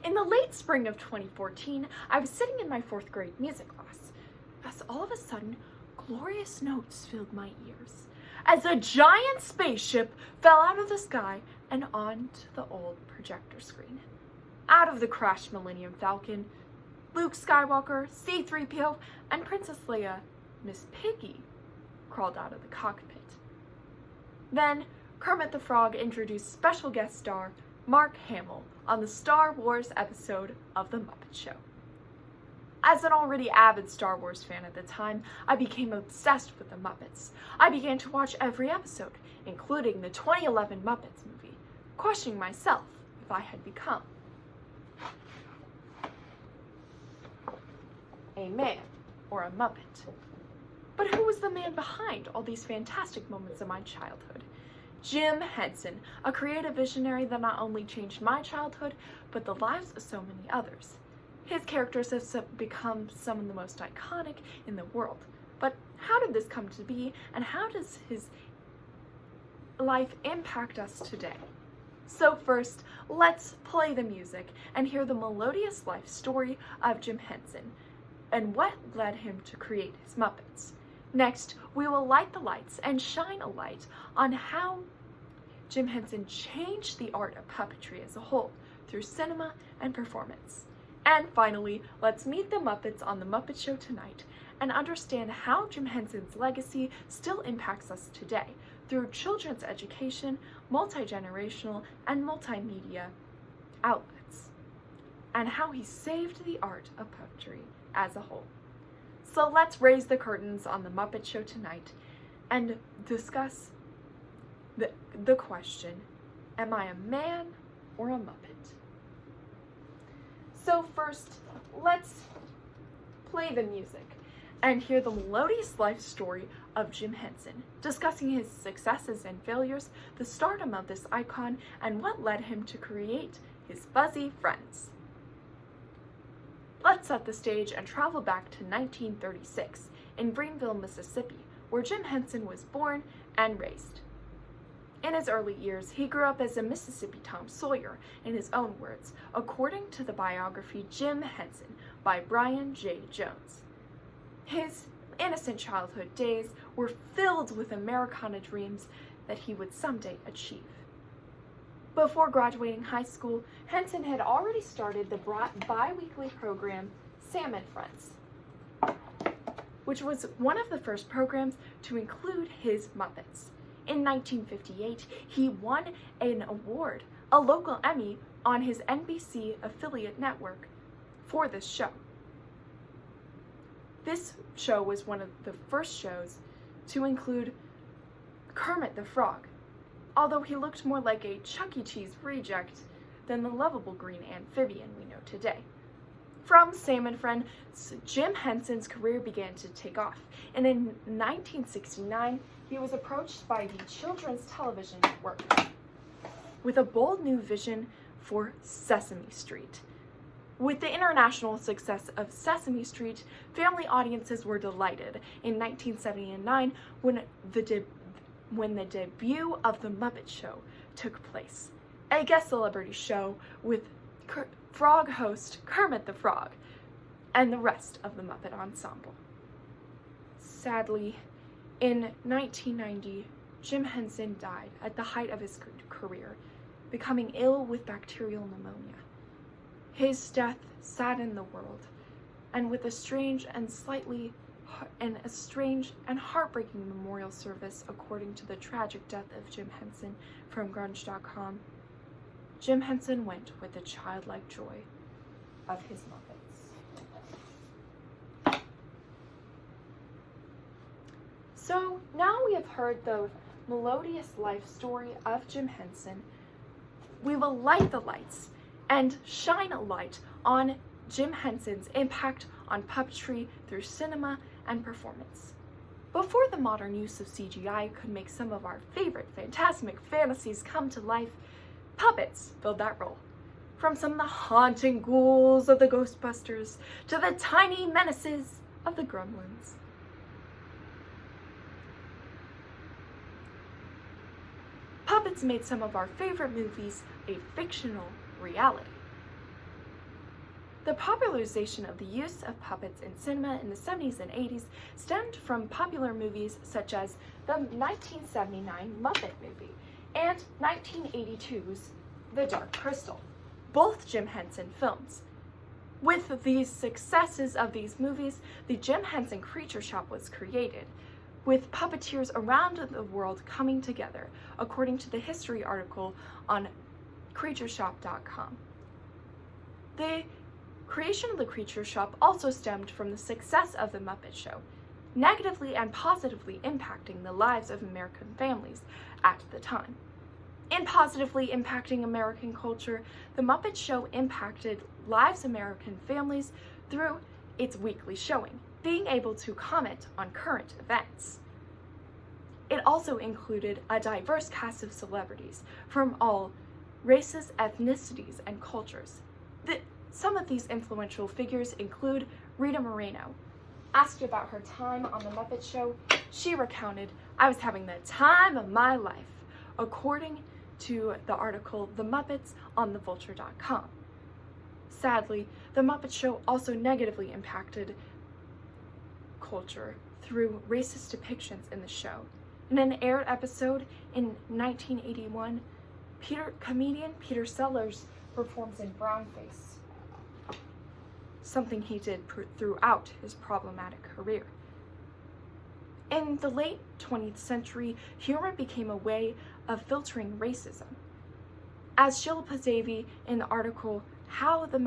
In the late spring of 2014, I was sitting in my 4th grade music class, as all of a sudden, glorious notes filled my ears, as a giant spaceship fell out of the sky and onto the old projector screen. Out of the crashed Millennium Falcon, Luke Skywalker, C-3PO, and Princess Leia, Miss Piggy, crawled out of the cockpit. Then, Kermit the Frog introduced special guest star Mark Hamill on the Star Wars episode of The Muppet Show. As an already avid Star Wars fan at the time, I became obsessed with the Muppets. I began to watch every episode, including the 2011 Muppets movie, questioning myself if I had become a man or a Muppet. But who was the man behind all these fantastic moments of my childhood? Jim Henson, a creative visionary that not only changed my childhood, but the lives of so many others. His characters have become some of the most iconic in the world. But how did this come to be, and how does his life impact us today? So first, let's play the music and hear the melodious life story of Jim Henson and what led him to create his Muppets. Next, we will light the lights and shine a light on how Jim Henson changed the art of puppetry as a whole through cinema and performance. And finally, let's meet the Muppets on The Muppet Show tonight and understand how Jim Henson's legacy still impacts us today through children's education, multi-generational, and multimedia outlets, and how he saved the art of puppetry as a whole. So let's raise the curtains on The Muppet Show tonight and discuss the question, am I a man or a Muppet? So first, let's play the music and hear the melodious life story of Jim Henson, discussing his successes and failures, the stardom of this icon, and what led him to create his fuzzy friends. Let's set the stage and travel back to 1936 in Greenville, Mississippi, where Jim Henson was born and raised. In his early years, he grew up as a Mississippi Tom Sawyer, in his own words, according to the biography Jim Henson by Brian J. Jones. His innocent childhood days were filled with Americana dreams that he would someday achieve. Before graduating high school, Henson had already started the bi-weekly program Sam and Friends, which was one of the first programs to include his Muppets. In 1958, he won an award, a local Emmy, on his NBC affiliate network for this show. This show was one of the first shows to include Kermit the Frog, although he looked more like a Chuck E. Cheese reject than the lovable green amphibian we know today. From Sam and Friends, Jim Henson's career began to take off, and in 1969, he was approached by the Children's Television Network with a bold new vision for Sesame Street. With the international success of Sesame Street, family audiences were delighted in 1979 when the debut of The Muppet Show took place, a guest celebrity show with frog host Kermit the Frog and the rest of the Muppet ensemble. Sadly, in 1990, Jim Henson died at the height of his career, becoming ill with bacterial pneumonia. His death saddened the world, and with a strange and heartbreaking memorial service according to the tragic death of Jim Henson from Grunge.com, Jim Henson went with the childlike joy of his Muppets. So now we have heard the melodious life story of Jim Henson, we will light the lights and shine a light on Jim Henson's impact on puppetry through cinema and performance. Before the modern use of CGI could make some of our favorite fantastic fantasies come to life, puppets filled that role. From some of the haunting ghouls of the Ghostbusters to the tiny menaces of the Gremlins. Puppets made some of our favorite movies a fictional reality. The popularization of the use of puppets in cinema in the 70s and 80s stemmed from popular movies such as the 1979 Muppet movie and 1982's The Dark Crystal, both Jim Henson films. With the successes of these movies, the Jim Henson Creature Shop was created, with puppeteers around the world coming together, according to the history article on creatureshop.com. The creation of the Creature Shop also stemmed from the success of The Muppet Show, negatively and positively impacting the lives of American families at the time. In positively impacting American culture, The Muppet Show impacted lives of American families through its weekly showing, being able to comment on current events. It also included a diverse cast of celebrities from all races, ethnicities, and cultures. Some of these influential figures include Rita Moreno. Asked about her time on The Muppet Show, she recounted, "I was having the time of my life," according to the article The Muppets on thevulture.com. Sadly, The Muppet Show also negatively impacted culture through racist depictions in the show. In an aired episode in 1981, comedian Peter Sellers performs in brownface, something he did throughout his problematic career. In the late 20th century, humor became a way of filtering racism. As Shilpa Devi in the article What the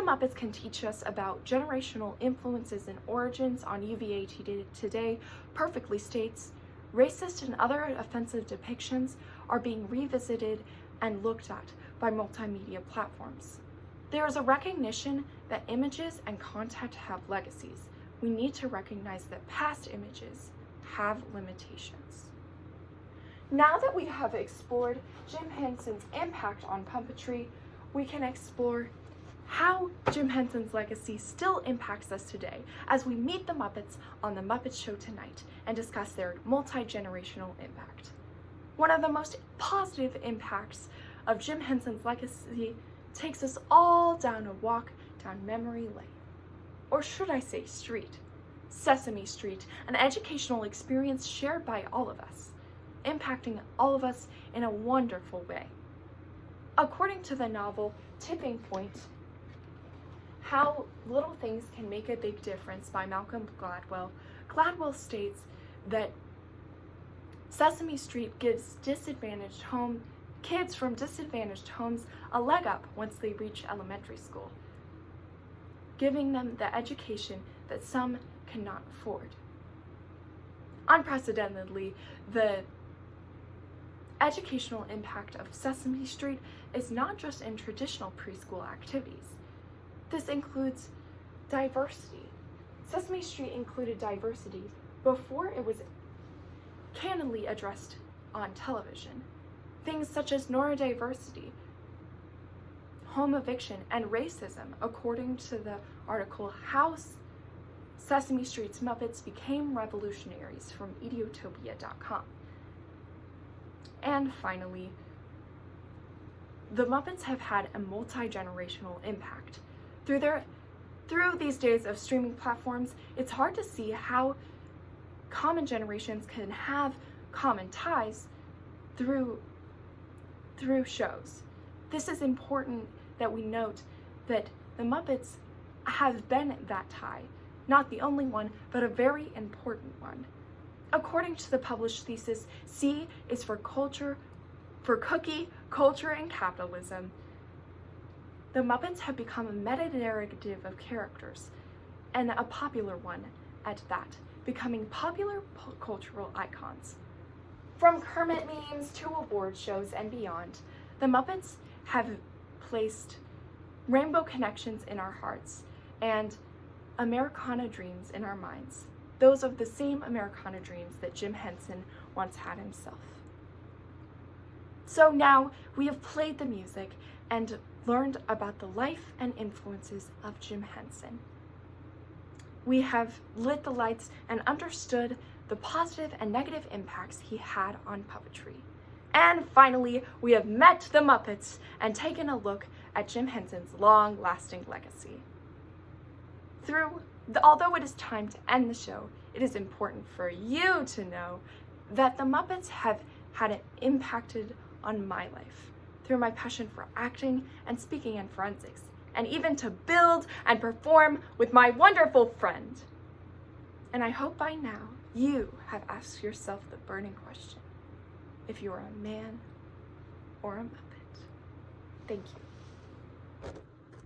Muppets Can Teach Us About Generational Influences and Origins on UVA Today perfectly states, racist and other offensive depictions are being revisited and looked at by multimedia platforms. There is a recognition that images and content have legacies. We need to recognize that past images have limitations. Now that we have explored Jim Henson's impact on puppetry, we can explore how Jim Henson's legacy still impacts us today as we meet the Muppets on The Muppet Show tonight and discuss their multi-generational impact. One of the most positive impacts of Jim Henson's legacy takes us all down a walk down memory lane. Or should I say street? Sesame Street, an educational experience shared by all of us, impacting all of us in a wonderful way. According to the novel Tipping Point, How Little Things Can Make a Big Difference by Malcolm Gladwell, Gladwell states that Sesame Street gives kids from disadvantaged homes a leg up once they reach elementary school, giving them the education that some cannot afford. Unprecedentedly, the educational impact of Sesame Street is not just in traditional preschool activities. This includes diversity. Sesame Street included diversity before it was canonically addressed on television. Things such as neurodiversity, home eviction, and racism, according to the article How Sesame Street's Muppets Became Revolutionaries from Idiotopia.com. And finally, the Muppets have had a multi-generational impact. Through these days of streaming platforms, it's hard to see how common generations can have common ties through shows. This is important that we note that the Muppets have been that tie, not the only one, but a very important one. According to the published thesis, C is for culture, for cookie, culture, and capitalism. The Muppets have become a meta-narrative of characters, and a popular one at that, becoming popular cultural icons. From Kermit memes to award shows and beyond, the Muppets have placed rainbow connections in our hearts and Americana dreams in our minds, those of the same Americana dreams that Jim Henson once had himself. So now we have played the music and learned about the life and influences of Jim Henson. We have lit the lights and understood the positive and negative impacts he had on puppetry. And finally, we have met the Muppets and taken a look at Jim Henson's long-lasting legacy. Although it is time to end the show, it is important for you to know that the Muppets have had an impacted on my life through my passion for acting and speaking and forensics, and even to build and perform with my wonderful friend. And I hope by now you have asked yourself the burning question: if you are a man or a Muppet. Thank you.